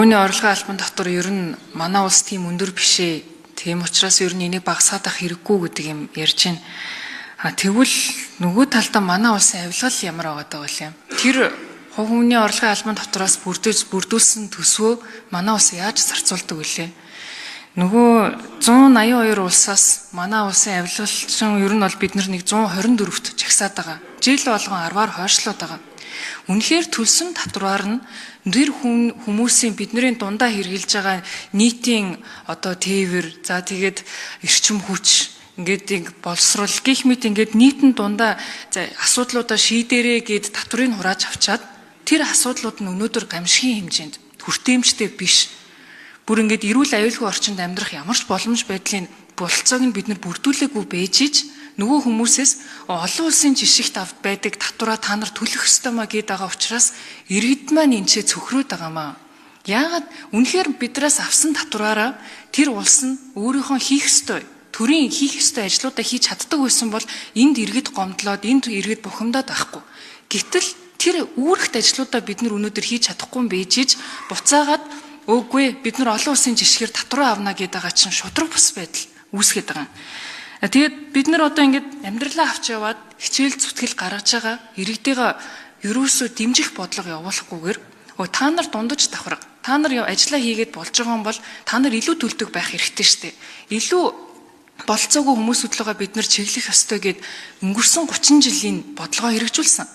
Хувийн орлогын албан дотор ер нь манай улс тийм өндөр бишээ. Тийм учраас ер нь энийг багасгах хэрэггүй гэдэг юм ярьж байна. Тэгвэл нөгөө талдаа манай улсын авилгал ямар байгаа вэ? Тэр хувийн орлогын албан дотроос бүрдүүлсэн төсвөө манай улс яаж зарцуулдаг вэ? Нөгөө 182 улсаас манай улсын авилгалчин ер нь бол бид нэг 124-т жагсаад байгаа. Жил болгон 10-аар хойшлоод байгаа. Үнэхээр төлсөн татвараар нь нэр хүмүүсийн бидний дундаа хэрэгжилж байгаа нийтийн тээвэр, за тэгээд эрчим хүч ингээд боловсрол гэх мэт ингээд нийтэн дундаа асуудлуудаа шийдэрээ гэд татврыг хурааж авчаад тэр асуудлууд нь өнөөдөр гамшигын хэмжээнд хүртээмжтэй биш. Бүр ингээд эрүүл аюулгүй орчинд амьдрах ямар ч боломж байдлын бололцоог нь бид нар бүрдүүлээгүй бэжиж нөгөө хүмүүсээс олон улсын жишгт авд байдаг татвараа та нар төлөх ёстой маа гэдэг байгаа учраас иргэд маань энэчээ цөхрөөд байгаамаа. Яагаад үнэхээр бидраас авсан татвараараа тэр улс нь өөрийнхөө хийх ёстой төрийн хийх ёстой ажлуудаа хийж чаддаг байсан бол энд иргэд гомдлоод энд иргэд бухимдаад байхгүй. Гэтэл тэр үүрэгт ажлуудаа бид нар өнөөдөр хийж чадахгүй бэжиж буцаагаад үгүй бид нар олон улсын жишгээр татвар авна гэдэг байгаа чинь шудраг бус байдал үүсгээд байгаа. Тэгээд бид нар ингээд амьдралаа авч яваад хичээл зүтгэл гаргаж байгаа иргэдийгээ ерөөсөө дэмжих бодлого явуулахгүйгээр та нар дундаж давхраг та нар ажиллаа хийгээд болж байгаа юм бол та нар илүү төлдөг байх хэрэгтэй шүү дээ. Илүү болцоогүй хүмүүсүүдlooгаа бид нар чиглэх ёстой гэд өнгөрсөн 30 жилийн бодлогоо хэрэгжүүлсэн.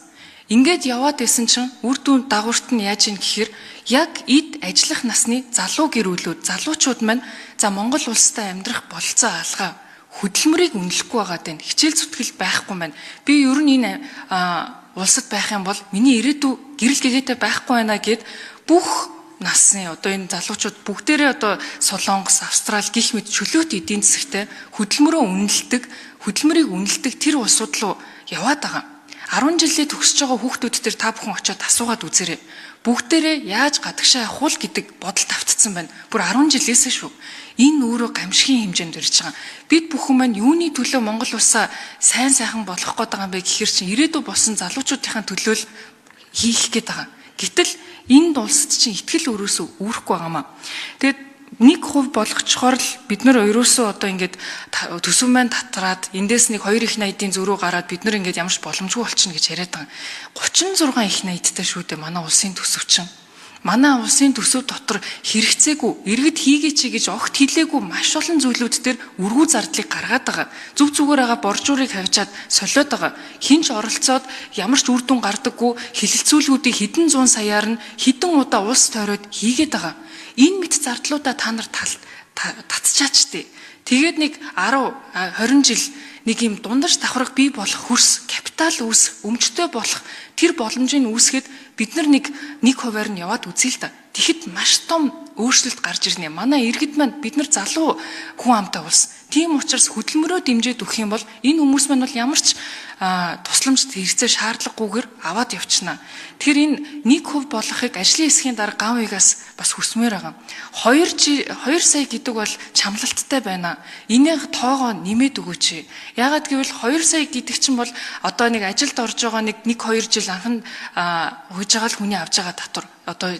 Ингээд яваад байсан чинь үр дүн дагаварт нь яаж ийн гэхээр яг эд ажиллах насны залуу гэрүүлүүд залуучууд маань за Монгол улстай амьдрах болцоо алгаа хөдөлмөрийг үнэлэхгүй байгаа даа. Хичээл зүтгэл байхгүй маань. Би ер нь энэ улсад байх юм бол миний ирээдүй гэрэл гэгээтэй байхгүй байна гэд бүх насны энэ залуучууд бүгдээрээ Солонгос, Австрали гих мэт чөлөөт эдийн засагтай хөдөлмөрийг үнэлдэг тэр улсууд руу яваад байгаа. 10 жилээ төгсөж байгаа хүүхдүүд төр та бүхэн очиод асуугаад үзээрэй. Бүгдээрээ яаж гадагшаа явах вэ гэдэг бодол тавтцсан байна. Бүр 10 жилээсээ шүү. Энэ өөрөө гамшигын хэмжээнд ирж байгаа. Бид бүхэн маань юуны төлөө Монгол улсаа сайн сайхан болгох гээд байгаа юм бэ гэхээр чинь ирээдүй болсон залуучуудын төлөө хийх гээд байгаа. Гэтэл энд улсад чинь итгэл өрөөсөө үүрэхгүй байгаамаа. Тэгээд 1% болгочхоор л бид нар ерөөсөө ингээд төсөв маань татраад эндээс нэг 2 их найдын зөрүү гараад бид нар ингээд ямар ч боломжгүй болчихно гэж яриад байгаа. 36 их найдтай шүү дээ манай улсын төсөв чинь. Манай улсын төсөв дотор хэрэгцээгүй иргэд хийгээч гэж огт хэлээгүй маш олон зүйлүүд дээр үргүү зардлыг гаргаад байгаа. Зүг зүгээр байгаа боржуурыг хавьчаад солиод байгаа. Хинч оролцоод ямар ч үр дүн гардаггүй хилэлцүүлгүүдийг хэдэн зуун саяар нь хэдэн удаа улс тойроод хийгээд байгаа. Энэ мэд зардлуудаа та нар татчаач тээ. Тэгээд нэг 10 20 жил нэг юм дундаж давхраг бий болох хөрс капитал үүсэх өмчтэй болох тэр боломжийг үүсгэхэд бид нар нэг хувиар нь яваад үзье л да. Тэгэхэд маш том өөрчлөлт гарч ирнэ. Манай иргэд маань бид нар залуу хүн амтай улс. Тийм учраас хөдөлмөрөө дэмжиж өгөх юм бол энэ хүмүүс маань бол ямар ч тусламж хэрэгцээ шаардлагагүйгээр аваад явчихна. Тэгэхээр энэ 1% болгохыг ажлын хэсгийн дарга ган уягаас бас хүсмээр байгаа. 2 сая гэдэг бол чамлалттай байна. Энийг тоогоо нэмээд өгөөч. Яагаад гэвэл 2 сая гэдэг чинь бол нэг ажилд орж байгаа нэг 1-2 жил анхан хүйж байгаа л хүний авж байгаа татвар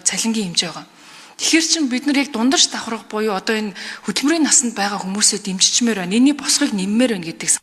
цалингийн хэмжээ байгаа. Тэгэхээр чин бид нар яг дундаж давхрах буюу энэ хөдөлмөрийн насанд байгаа хүмүүсээ дэмжичмээр байна. Энэний босгыг нэммээр байна гэдэг